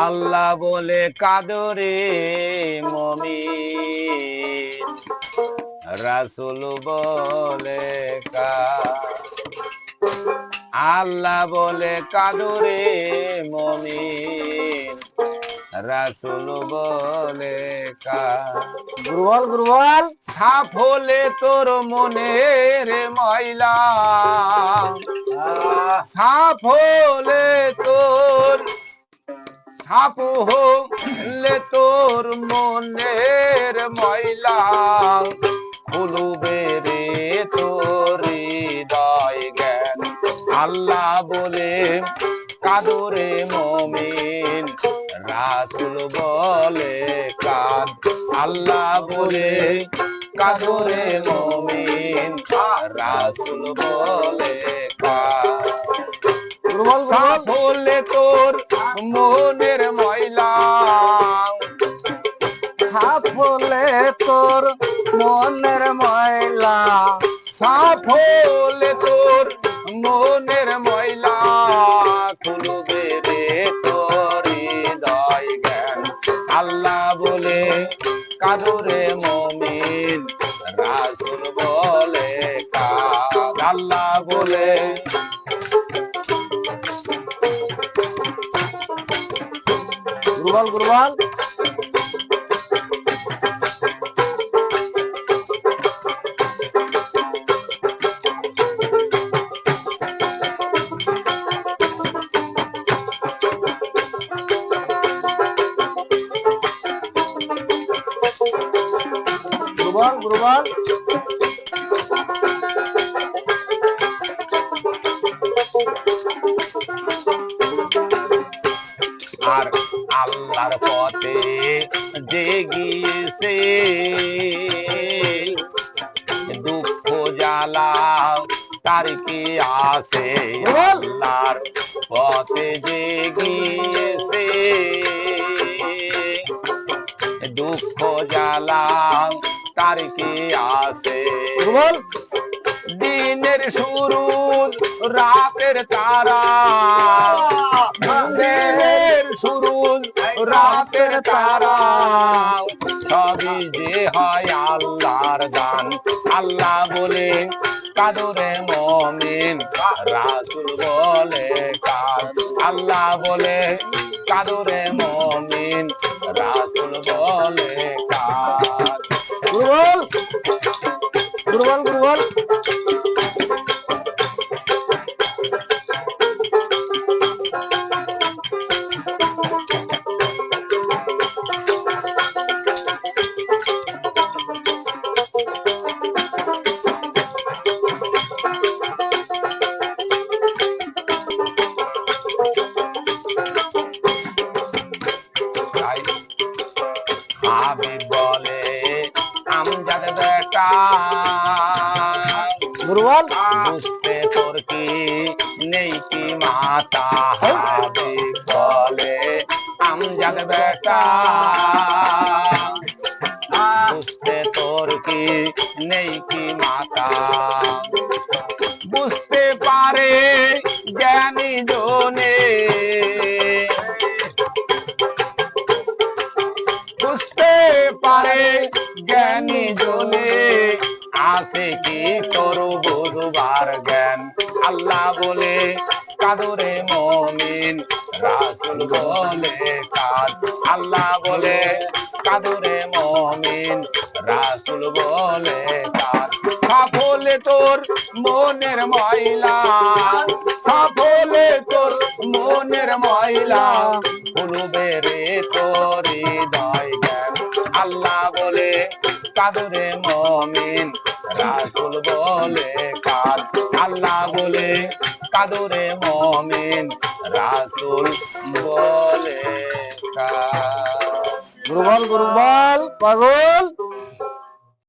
আল্লাহ বলে কাদরে মুমিন, রাসূল বলে আল্লাহ বলে কাদরে মুমিন, রাসূল বলে গুরুবল গুরুবল সাফ হলে তোর মনের ময়লা, সাফ হলে তোর সাপ হলে তোর মনের ময়লা, খুলবে রে তোর হৃদয় জ্ঞান। আল্লাহ বলে কাদরে মুমিন, রাসূল বলে কাদ। আল্লাহ বলে কাদরে মুমিন, রাসূল বলে কাদ। সাফ হলে তোর মনের ময়লা, সাফ হলে তোর মনের ময়লা, সাফ হলে তোর মনের ময়লা, খুলবে রে তোর হৃদয় জ্ঞান। আল্লাহ বলে কাদরে মুমিন, রাসূল বলে কাদ। আল্লাহ বলে গুরুবল গুরুবল গুরুবল গুরুবল আর আল্লাহর পথে যে গিয়েছে, দুঃখ জ্বালা তার কি আসে। আল্লাহর পথে যে গিয়েছে, দুঃখ জ্বালা তার কি আসে। দিনের শুরু রাতের তারা, দিনের শুরু রাতের তারা, সবই যে হয় আল্লাহর দান। আল্লাহ বলে কাদরে মুমিন, রাসূল বলে কাদ। আল্লাহ বলে কাদরে মুমিন, রাসূল বলে কাদ। গুরুবল গুরুবল গুরুবল হাবিব বলে আমজাদ বেটা, গুরুবল বুঝতে তোর কি নেই কি মাতা। হাবিব বলে আমজাদ বেটা, বুঝতে তোর কি নেই কি মাতা। বুঝতে পারে জ্ঞানী জনে, বুঝতে পারে জ্ঞানী জনে, আছে কি তোর বুঝবার জ্ঞান। আল্লাহ বলে কাদরে মুমিন, রাসূল বলে কাদ। আল্লাহ বলে কাদরে মুমিন, রাসূল বলে কাদ। সাফ হলে তোর মনের ময়লা, সাফ হলে তোর মনের ময়লা, খুলবে রে তোর হৃদয় জ্ঞান। আল্লাহ বলে কাদরে মুমিন, রাসূল বলে কাদ। আল্লাহ বলে কাদরে মুমিন, রাসূল বলে কাদ। গুরু বল পাগল